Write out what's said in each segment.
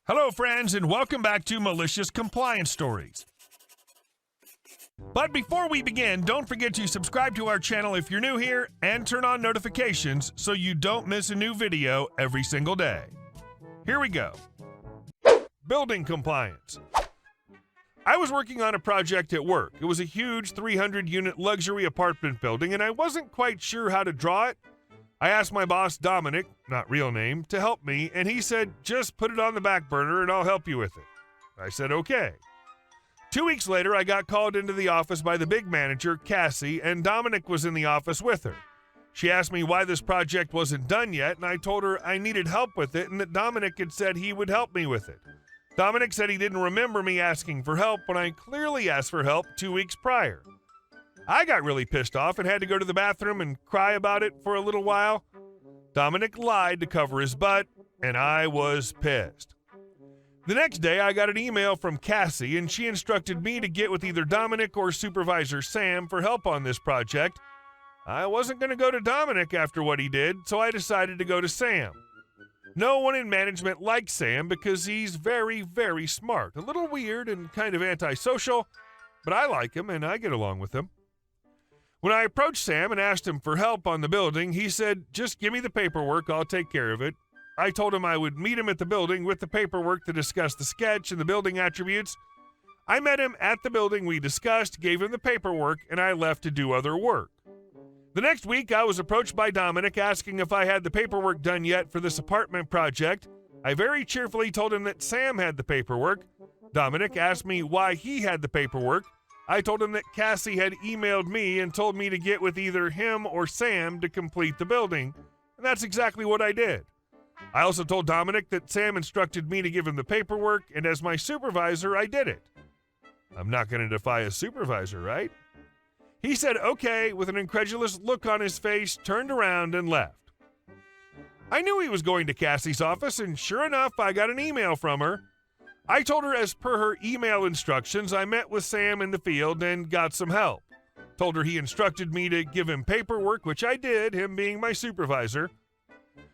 Hello, friends, and welcome back to Malicious Compliance Stories. But before we begin, don't forget to subscribe to our channel if you're new here and turn on notifications so you don't miss a new video every single day. Here we go. Building compliance. I was working on a project at work. It was a huge 300-unit luxury apartment building, and I wasn't quite sure how to draw it. I asked my boss, Dominic, not real name, to help me, and he said, just put it on the back burner and I'll help you with it. I said, okay. 2 weeks later, I got called into the office by the big manager, Cassie, and Dominic was in the office with her. She asked me why this project wasn't done yet, and I told her I needed help with it and that Dominic had said he would help me with it. Dominic said he didn't remember me asking for help when I clearly asked for help 2 weeks prior. I got really pissed off and had to go to the bathroom and cry about it for a little while. Dominic lied to cover his butt, and I was pissed. The next day, I got an email from Cassie, and she instructed me to get with either Dominic or Supervisor Sam for help on this project. I wasn't going to go to Dominic after what he did, so I decided to go to Sam. No one in management likes Sam because he's very, very smart. A little weird and kind of antisocial, but I like him and I get along with him. When I approached Sam and asked him for help on the building, he said, just give me the paperwork, I'll take care of it. I told him I would meet him at the building with the paperwork to discuss the sketch and the building attributes. I met him at the building we discussed, gave him the paperwork, and I left to do other work. The next week, I was approached by Dominic asking if I had the paperwork done yet for this apartment project. I very cheerfully told him that Sam had the paperwork. Dominic asked me why he had the paperwork. I told him that Cassie had emailed me and told me to get with either him or Sam to complete the building, and that's exactly what I did. I also told Dominic that Sam instructed me to give him the paperwork, and as my supervisor, I did it. I'm not going to defy a supervisor, right? He said okay with an incredulous look on his face, turned around, and left. I knew he was going to Cassie's office, and sure enough, I got an email from her. I told her as per her email instructions, I met with Sam in the field and got some help. Told her he instructed me to give him paperwork, which I did, him being my supervisor.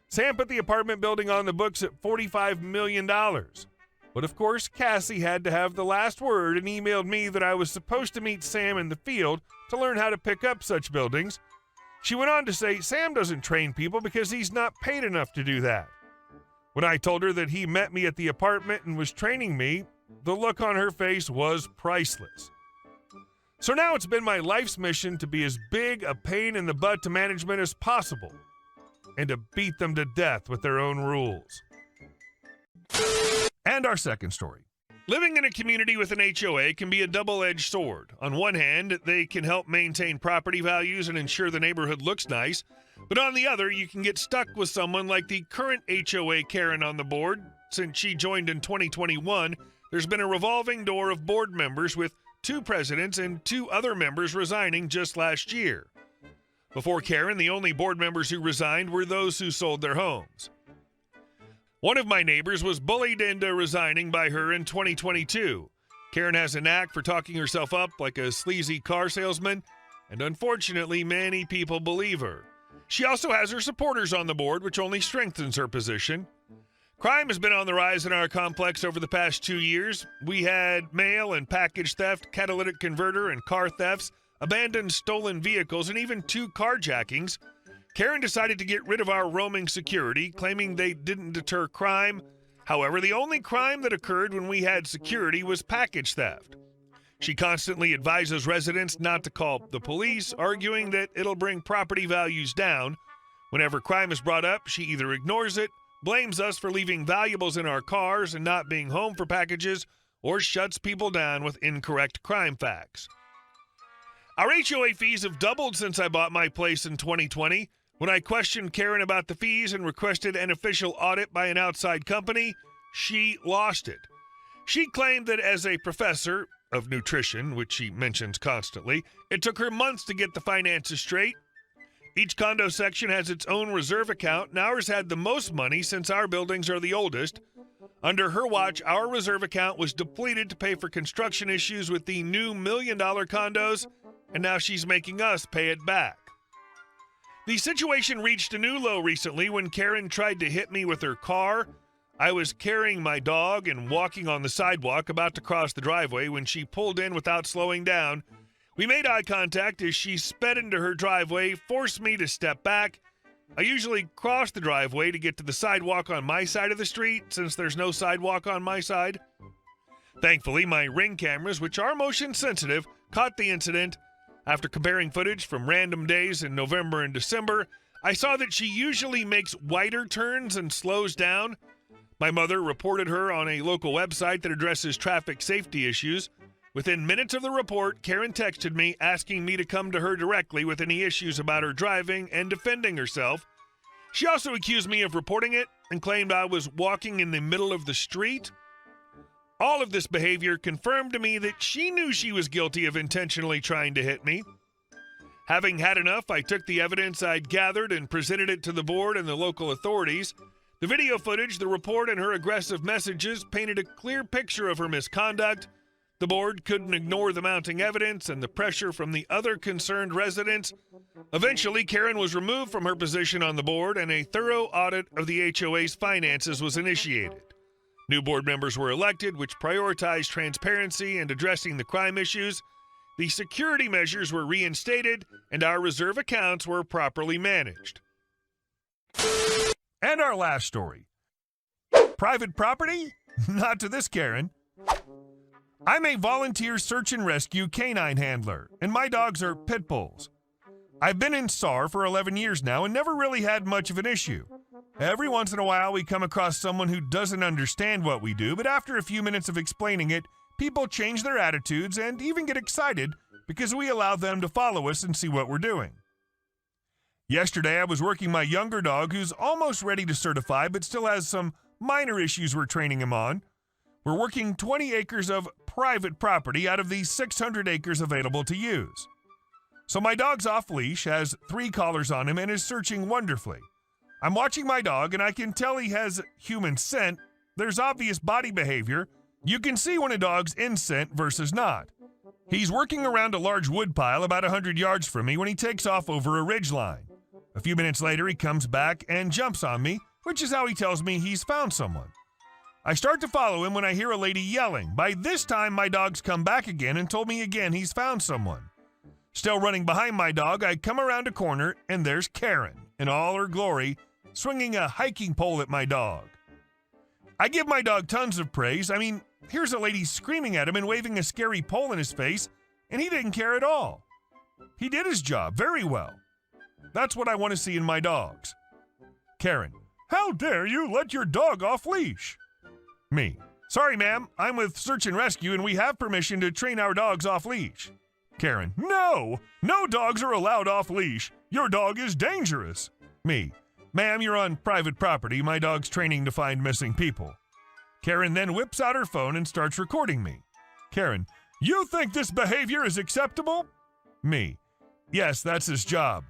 Sam put the apartment building on the books at $45 million. But of course, Cassie had to have the last word and emailed me that I was supposed to meet Sam in the field to learn how to pick up such buildings. She went on to say Sam doesn't train people because he's not paid enough to do that. When I told her that he met me at the apartment and was training me, the look on her face was priceless. So now it's been my life's mission to be as big a pain in the butt to management as possible and to beat them to death with their own rules. And our second story. Living in a community with an HOA can be a double-edged sword. On one hand, they can help maintain property values and ensure the neighborhood looks nice. But on the other, you can get stuck with someone like the current HOA Karen on the board. Since she joined in 2021, there's been a revolving door of board members with 2 presidents and 2 other members resigning just last year. Before Karen, the only board members who resigned were those who sold their homes. One of my neighbors was bullied into resigning by her in 2022. Karen has a knack for talking herself up like a sleazy car salesman, and unfortunately, many people believe her. She also has her supporters on the board, which only strengthens her position. Crime has been on the rise in our complex over the past 2 years. We had mail and package theft, catalytic converter and car thefts, abandoned stolen vehicles, and even 2 carjackings. Karen decided to get rid of our roaming security, claiming they didn't deter crime. However, the only crime that occurred when we had security was package theft. She constantly advises residents not to call the police, arguing that it'll bring property values down. Whenever crime is brought up, she either ignores it, blames us for leaving valuables in our cars and not being home for packages, or shuts people down with incorrect crime facts. Our HOA fees have doubled since I bought my place in 2020. When I questioned Karen about the fees and requested an official audit by an outside company, she lost it. She claimed that as a professor of nutrition, which she mentions constantly, it took her months to get the finances straight. Each condo section has its own reserve account, and ours had the most money since our buildings are the oldest. Under her watch, our reserve account was depleted to pay for construction issues with the new $1 million condos, and now she's making us pay it back. The situation reached a new low recently when Karen tried to hit me with her car. I was carrying my dog and walking on the sidewalk about to cross the driveway when she pulled in without slowing down. We made eye contact as she sped into her driveway, forced me to step back. I usually cross the driveway to get to the sidewalk on my side of the street since there's no sidewalk on my side. Thankfully, my Ring cameras, which are motion sensitive, caught the incident. After comparing footage from random days in November and December, I saw that she usually makes wider turns and slows down. My mother reported her on a local website that addresses traffic safety issues. Within minutes of the report, Karen texted me asking me to come to her directly with any issues about her driving and defending herself. She also accused me of reporting it and claimed I was walking in the middle of the street. All of this behavior confirmed to me that she knew she was guilty of intentionally trying to hit me. Having had enough, I took the evidence I'd gathered and presented it to the board and the local authorities. The video footage, the report, and her aggressive messages painted a clear picture of her misconduct. The board couldn't ignore the mounting evidence and the pressure from the other concerned residents. Eventually, Karen was removed from her position on the board and a thorough audit of the HOA's finances was initiated. New board members were elected, which prioritized transparency and addressing the crime issues. The security measures were reinstated, and our reserve accounts were properly managed. And our last story. Private property? Not to this Karen. I'm a volunteer search and rescue canine handler, and my dogs are pit bulls. I've been in SAR for 11 years now and never really had much of an issue. Every once in a while, we come across someone who doesn't understand what we do, but after a few minutes of explaining it, people change their attitudes and even get excited because we allow them to follow us and see what we're doing. Yesterday, I was working my younger dog who's almost ready to certify but still has some minor issues we're training him on. We're working 20 acres of private property out of the 600 acres available to use. So my dog's off leash, has 3 collars on him, and is searching wonderfully. I'm watching my dog, and I can tell he has human scent. There's obvious body behavior. You can see when a dog's in scent versus not. He's working around a large wood pile about 100 yards from me when he takes off over a ridge line. A few minutes later, he comes back and jumps on me, which is how he tells me he's found someone. I start to follow him when I hear a lady yelling. By this time, my dog's come back again and told me again he's found someone. Still running behind my dog, I come around a corner, and there's Karen, in all her glory, swinging a hiking pole at my dog. I give my dog tons of praise. I mean, here's a lady screaming at him and waving a scary pole in his face, and he didn't care at all. He did his job very well. That's what I want to see in my dogs. Karen, how dare you let your dog off leash? Me, sorry ma'am, I'm with Search and Rescue and we have permission to train our dogs off leash. Karen, no dogs are allowed off leash. Your dog is dangerous. Me, ma'am, you're on private property. My dog's training to find missing people. Karen then whips out her phone and starts recording me. Karen, you think this behavior is acceptable? Me, yes, that's his job.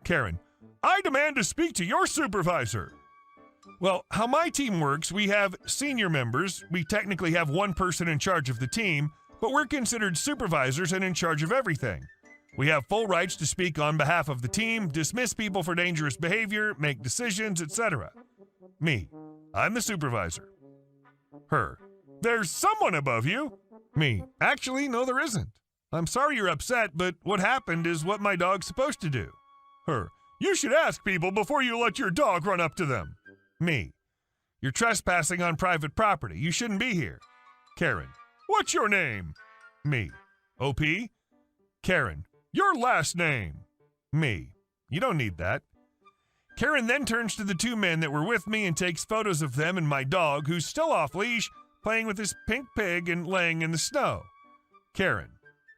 Karen, I demand to speak to your supervisor. Well, how my team works, we have senior members. We technically have one person in charge of the team, but we're considered supervisors and in charge of everything. We have full rights to speak on behalf of the team, dismiss people for dangerous behavior, make decisions, etc. Me, I'm the supervisor. Her, there's someone above you. Me, actually, no there isn't. I'm sorry you're upset, but what happened is what my dog's supposed to do. Her, you should ask people before you let your dog run up to them. Me, you're trespassing on private property. You shouldn't be here. Karen, what's your name? Me, OP. Karen, your last name. Me, you don't need that. Karen then turns to the 2 men that were with me and takes photos of them and my dog, who's still off leash, playing with his pink pig and laying in the snow. Karen,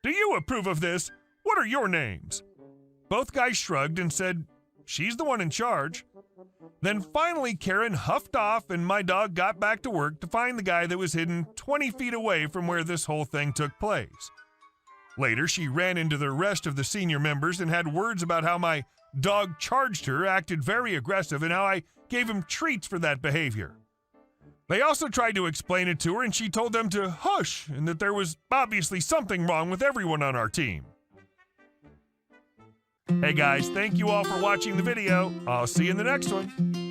do you approve of this? What are your names? Both guys shrugged and said, she's the one in charge. Then finally Karen huffed off and my dog got back to work to find the guy that was hidden 20 feet away from where this whole thing took place. Later, she ran into the rest of the senior members and had words about how my dog charged her, acted very aggressive, and how I gave him treats for that behavior. They also tried to explain it to her, and she told them to hush and that there was obviously something wrong with everyone on our team. Hey guys, thank you all for watching the video. I'll see you in the next one.